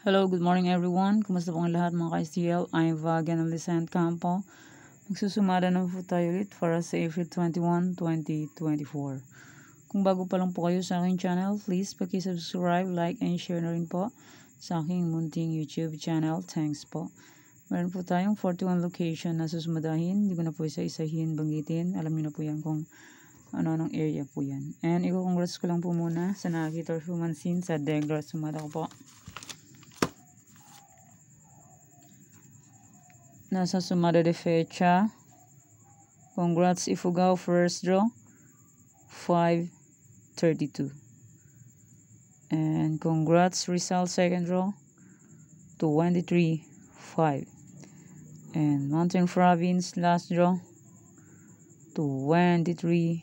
Hello, good morning everyone. Kumusta po ang lahat mga ka-STL? I'm Vagan Alicent Campo. Magsusumada na po tayo ulit para sa April 21, 2024. Kung bago pa lang po kayo sa aking channel, please paki-subscribe, like, and share na rin po sa aking munting YouTube channel. Thanks po. Meron po tayong 41 location na susumadahin. Hindi ko na po isa-isahin banggitin. Alam niyo na po yan kung ano-anong area po yan. And i-congrats ko lang po muna sa nakakita or humansin sa Degrar sumada ko po. Nasa sumada de fecha. Congrats Ifugao first draw 532. And congrats Rizal second draw 23-5. And Mountain Province last draw 23-32.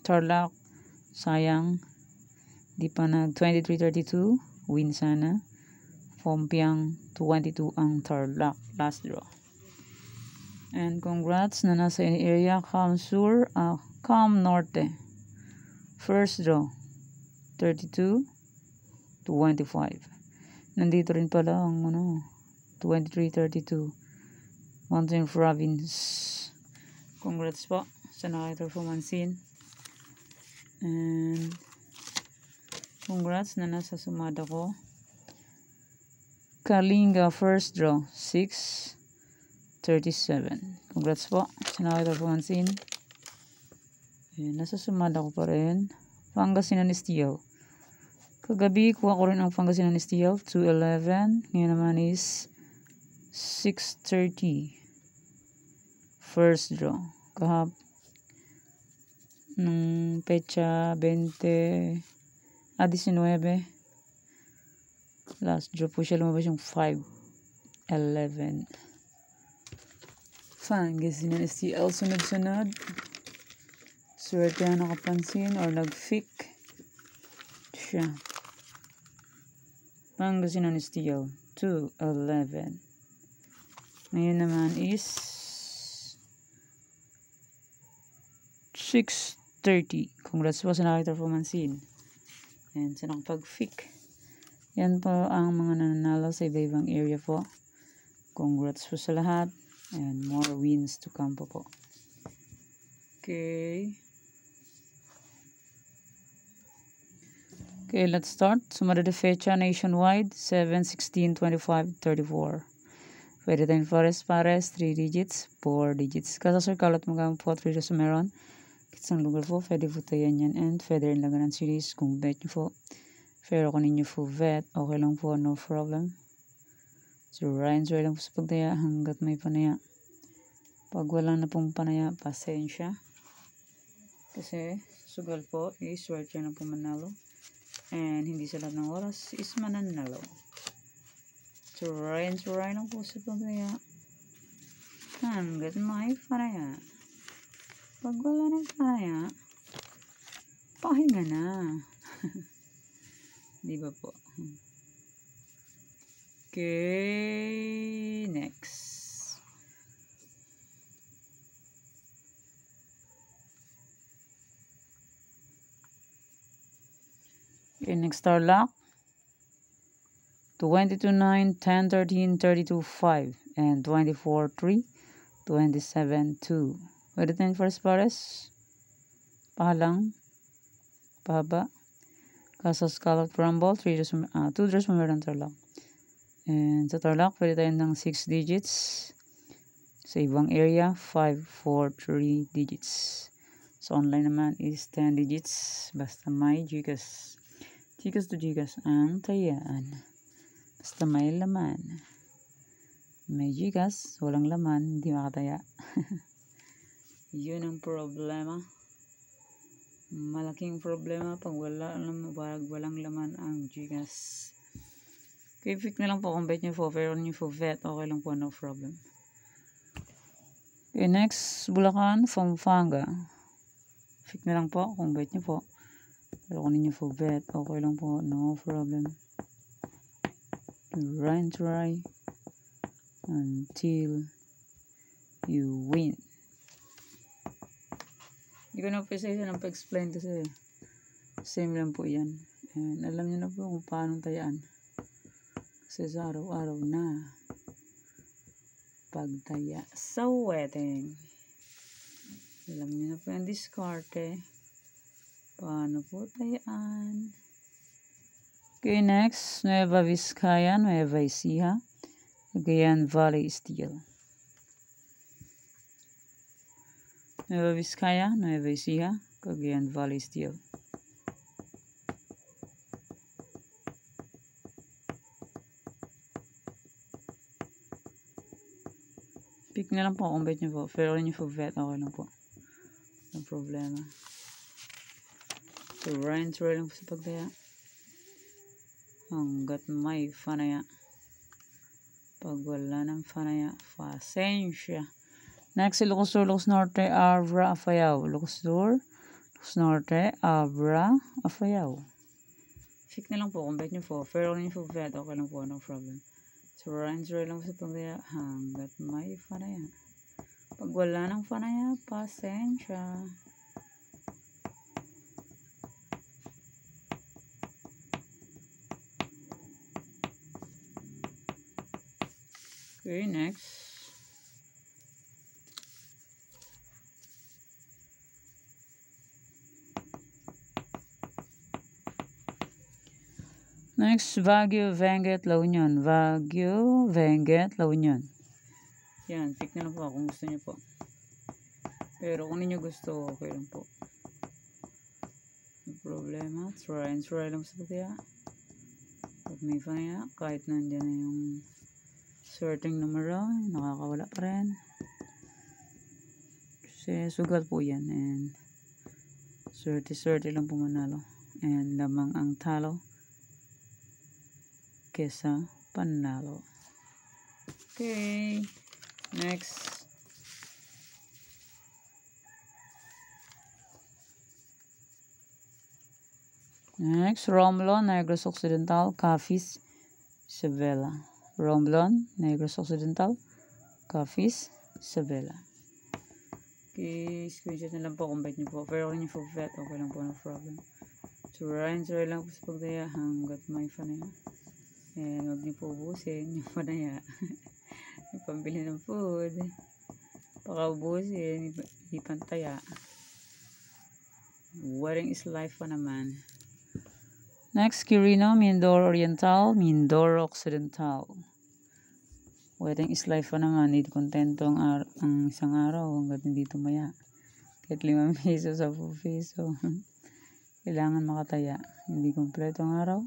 Tarlac sayang di pa nag 23-32. Win sana. Pompiang 22 ang Tarlac last draw. And congrats na nasa area Cam Sur, Cam Norte. First draw 32-25. Nandito rin pala ang 23-32 Mountain Province. Congrats po sa nakita pumansin. And congrats na nasa sumada ko. Kalinga first draw 6-37. Congrats po sa nakita pumansin. Nasa sumada ko pa rin. Pangasinan Steel. Kagabi kuha ko rin ang Pangasinan Steel 2-11. Ngayon naman is 6-30. First draw. Kahap nung pecha 19. Last draw po siya lumabas yung 5-11. Pangasinan STL sunod-sunod. Swerte na nakapansin or nag-fick siya. Pangasinan STL 2-11. Ngayon naman is 6-30. Congrats po sa nakita pumansin. And sa nakapag-fick. Yan po ang mga nananalo sa iba-ibang area po. Congrats po sa lahat. And more wins to come po. Okay, let's start. Sumada de fecha nationwide 7-16-25-34. Pwede tayong Forest Pares 3 digits, 4 digits. Kasasar kalat magamit po 3 sa meron. Kitsang lugar po, pwede po tayo yan. And pwede rin laganan series kung bet nyo po. Pero kung ninyo po vet, okay lang po, no problem. So, Ryan's right lang po sa pagdaya hanggat may panaya. Pag wala na pong panaya, pasensya. Kasi, sugal po, swerte na po manalo. And hindi sa lahat ng oras is mananalo. So, Ryan's right lang po sa pagdaya hanggat may panaya. Pag wala ng panaya, pahinga na. Di ba po? Okay, next. Okay, next Tarlac. 22-9, 10-13, 32-5, and 24-3, 27-2. Pwede tayo first pares. Pahalang. Pahaba. Kasas Scallop Rumble, 2 draws mo meron Tarlac. And sa Tarlac, pwede tayo ng 6 digits. Sa ibang area, 5, 4, 3 digits. So online naman is 10 digits. Basta may Gcash. Gcash to Gcash ang tayaan. Basta may laman. May Gcash, walang laman, hindi makataya. Yun ang problema. Malaking problema pag walang laman ang Gcash. Okay, pick na lang po kung bet nyo po. Pero nyo po vet, okay lang po, no problem. Okay, next, Bulacan, Pampanga. Pick na lang po kung bet nyo po. Pero kung ninyo po vet, okay lang po, no problem. Try until you win. Hindi ko na pisa ng pa-explain kasi same lang po yan. And alam niyo na po kung paano tayaan. Kasi sa araw-araw na pagtaya sa wedding. Alam niyo na po yung diskarte. Paano po tayaan? Okay, next. Nueva Vizcaya, Nueva Ecija, Cagayan Valley Steel. Nueva Vizcaya, Nueva Ecija, Cagayan Valley Steel. Pick na lang po kung bet nyo po. Pero nyo po bet, okay lang po. No problema. So, Ryan Troy lang po sa pagtaya. Hanggat may fanaya. Pag wala ng fanaya, pasensya. Next, Ilocos Sur, Ilocos Norte, Abra, Afayao. Ilocos Sur, Ilocos Norte, Abra, Afayao. Pick na lang po kung bet nyo po. Pero nyo po bet, okay lang po. No problem. So, Ryan Troy lang po sa pagtaya. Hanggat may fanaya. Pag wala ng fanaya, pasensya. Okay, next. Next, Baguio, Benguet, La Union. Baguio, Benguet, La Union. Yan, pick na lang po kung gusto niyo po. Pero kung ninyo gusto, okay lang po. No problema. Try lang sa pagkaya. Pag may fanaya, kahit nandyan na yung sorting numero, nakakawala pa rin. Kasi sugal po yan. And swerte lang po manalo. And lamang ang talo kesa panalo. Okay. Next. Next, Romblon, Negros Occidental, Capiz, Isabela. Romblon, Negros Occidental, Capiz, Isabela. Okay, screenshot na lang po kung bet nyo po. Pero kung nyo po bet, okay lang po, no problem. So, Ryan, lang po sa pagdaya hanggat may fanaya. And huwag nyo po ubusin yung fanaya. Yung pambili ng food. Baka ubusin, ipantaya. Wedding is life pa naman. Next, Quirino, Mindoro Oriental, Mindoro Occidental. Wedding is life pa naman. Hindi kontento ang isang araw hanggat hindi tumaya. Kahit 5 peso, 10 peso. Kailangan makataya. Hindi kompleto ang araw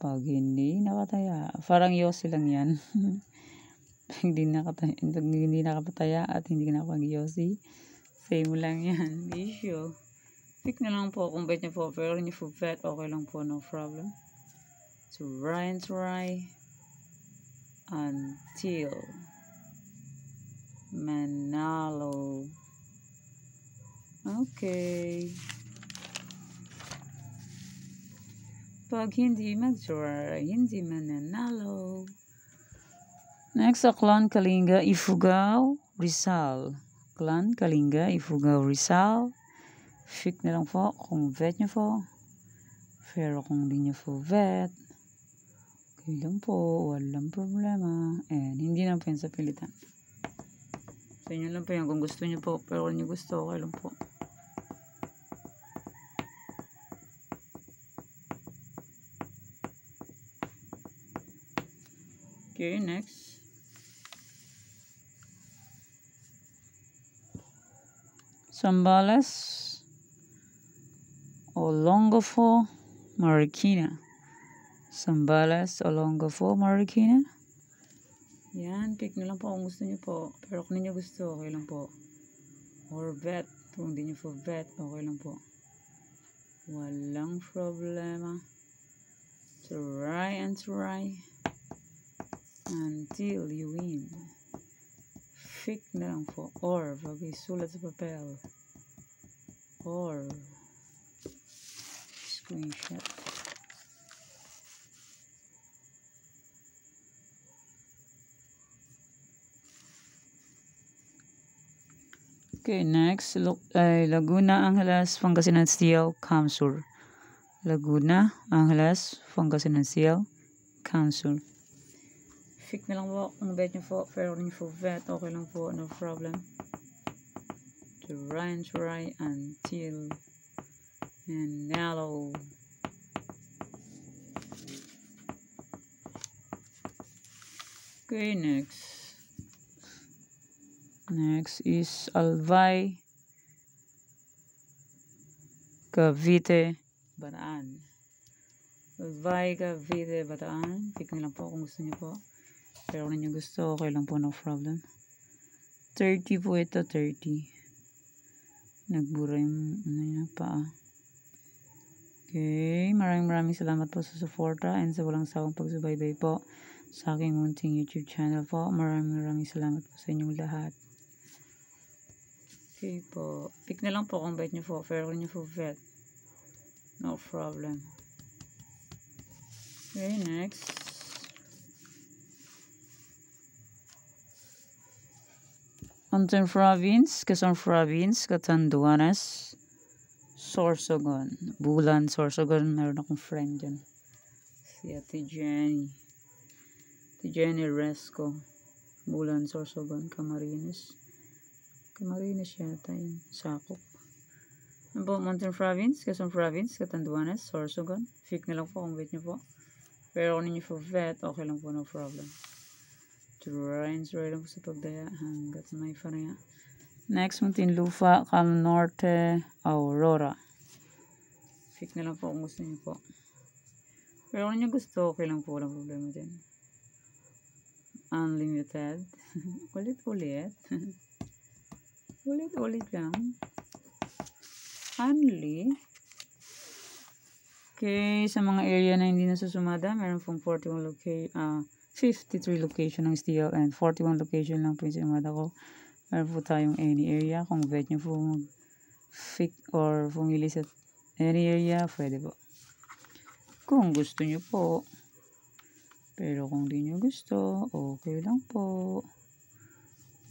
pag hindi nakataya. Parang yosi lang yan. Pag hindi nakapataya at hindi ka nakapag-yosi, same lang yan. Issue. Pick na lang po kung bet nyo po. Pero nyo po bet, okay lang po, no problem. So, Ryan try until Manalo. Okay. Pag hindi mag-try, hindi mananalo. Next, Clan Kalinga, Ifugao, Rizal. Clan Kalinga, Ifugao, Rizal. Pick na lang po kung bet nyo po. Pero kung hindi nyo po bet, okay lang po, walang problema. And hindi lang po yan sa pilitan. So yun lang po yan kung gusto nyo po. Pero kung nyo gusto, okay lang po. Okay, next. Zambales, Olongapo, Marikina. Zambales, Olongapo, Marikina. Yan, pick na lang po kung gusto nyo po. Pero kung hindi nyo gusto, okay lang po. Or bet. Kung hindi nyo po bet, okay lang po. Walang problema. Try and try until you win. Pick na lang po. Or, pag isulat sa papel. Or, screenshot. Okay, next. Laguna, Angeles, Pangasinan Steel, Kamsur. Laguna, Angeles, Pangasinan Ciel, Council. Fix na lang po kung bet nyo po, pero kung nyo po bet, okay lang po, no problem. To try until and yellow. Okay, next is Albay, Cavite, Bataan. Albay, Cavite, Bataan. Pick na lang po kung gusto nyo po. Pero kung nyo gusto, okay lang po, no problem. 30 po ito, 30. Nagbura yung paa. Okay, maraming salamat po sa suporta and sa walang sawang pagsubaybay po sa aking munting YouTube channel po. Maraming salamat po sa inyong lahat. Okay po, pick na lang po kung bet nyo po. Pero kung nyo po bet, no problem. Okay, next. Anton Province, Quezon Province, Catanduanes, Sorsogon, Bulan, Sorsogon. Meron akong friend dyan. Si Ate Jenny. Ate Jenny Resco. Bulan, Sorsogon, Camarines. Camarines yata yun. Sakop. Ano po, Mountain Province, Quezon Province, Catanduanes, Sorsogon. Fake na lang po kung bet nyo po. Pero kung ninyo po bet, okay lang po, no problem. Try lang po sa pagdaya hanggat may panaya. Next, Muntinlupa, Cam Norte, Aurora. Fake na lang po kung gusto nyo po. Pero kung nyo gusto, okay lang po, walang problema din. Unlimited. Ulit-ulit. Ulit-ulit lang. Only. Okay, sa mga area na hindi nasusumada, meron pong 53 location ng steel and 41 location lang po yung sumada ko. Meron po tayong any area. Kung bet nyo po mag-pick or pumili sa any area, pwede po. Kung gusto nyo po. Pero kung di nyo gusto, okay lang po.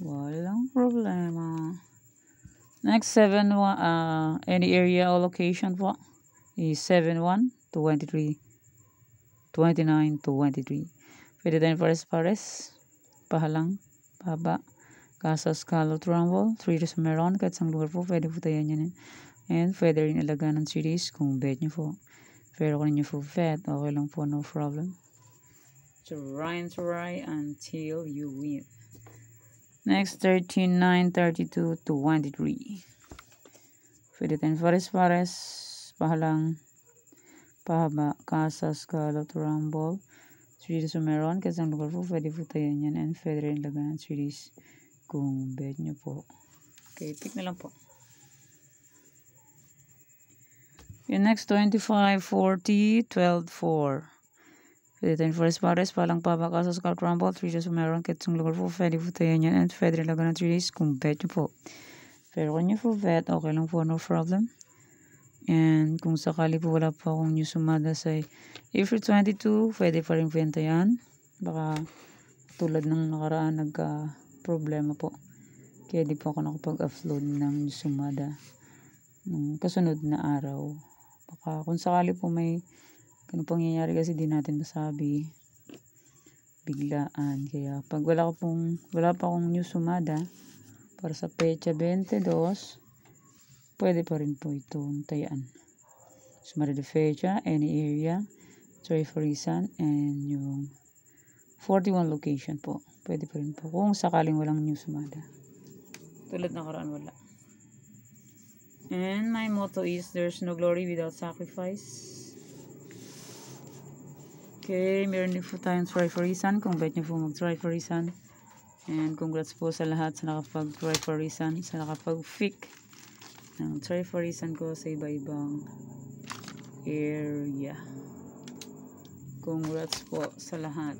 Walang problema. Next, any area or location po is 71, 23, 29, 23. Pwede din Pares, Pahalang, Paba, Casas, Calot, Rumble, 3 to Meron, kahit sang lugar po, pwede po tayo yan. And pwede rin ilagan ng series kung bet nyo po. Pero kung nyo po bet, okay lang po, no problem. Try until you win. Next, 13, 9, 32, 23. Pwede din Pares, Pahalang, Pahaba, Casas, Calot, Rumble, 3 to Meron, kasi ang lugar po, pwede po tayo yan. And pwede rin lagan ng series kung bet nyo po. Okay, pick na lang po. Yung next, 25, 40, 12, 4. Pwede tayo Pares, Pahalang, Pahaba, Casas, Calot, Rumble, 3 to Meron, kasi ang lugar po, pwede po tayo yan. And pwede rin lagan ng series kung bet nyo po. Pero kung nyo po bet, okay lang po, no problem. And kung sakali po wala pa akong news sumada sa April 22, pwede pa rin benta yan. Baka tulad ng nakaraan nagka-problema po. Kaya di po ako nakapag-upload ng news sumada nung kasunod na araw. Baka kung sakali po may ganun pangyayari kasi di natin masabi biglaan. Kaya pag wala pa akong news sumada para sa pecha 22, pwede pa rin po itong tayaan. Sumada de fecha, any area, try for reason, and yung 41 location po. Pwede pa rin po. Kung sakaling walang news sumada. Tulad na karaan wala. And my motto is, there's no glory without sacrifice. Okay, meron din po tayong try for reason. Kung bet nyo po mag-try for reason. And congrats po sa lahat sa nakapag-try for reason, sa nakapag-pick ng try for reason ko sa iba-ibang area. Congrats po sa lahat.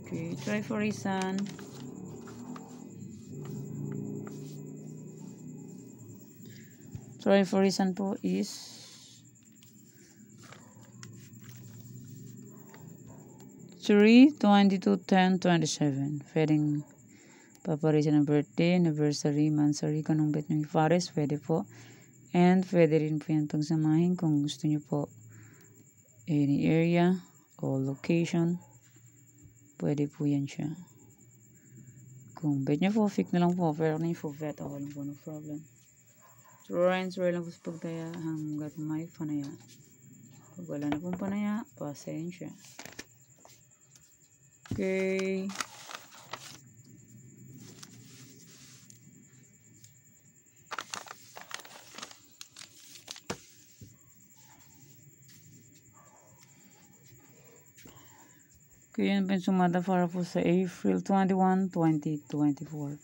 Okay, try for reason. Try for reason po is 3, 22, 10, 27. Pwedeng paparisan ng birthday, anniversary, mansary, kanong bet ng Fares, pwede po. And pwede rin po yan pagsamahin kung gusto nyo po any area o location. Pwede po yan siya. Kung bet nyo po, fake na lang po. Pero kung po bet, ako lang po, no problem. Try lang po sa pagtaya hanggat may panaya. Pag wala na pong panaya, pasensya. Okay. Okay, yan po yung sumada para po sa April 21, 2024.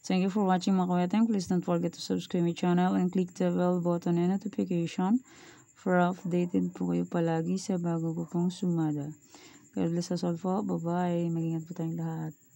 Thank you for watching mga kaweteng. Please don't forget to subscribe my channel and click the bell button and notification for updated po kayo palagi sa bago ko pong sumada. God bless us all po. Bye-bye. Mag-ingat po tayong lahat.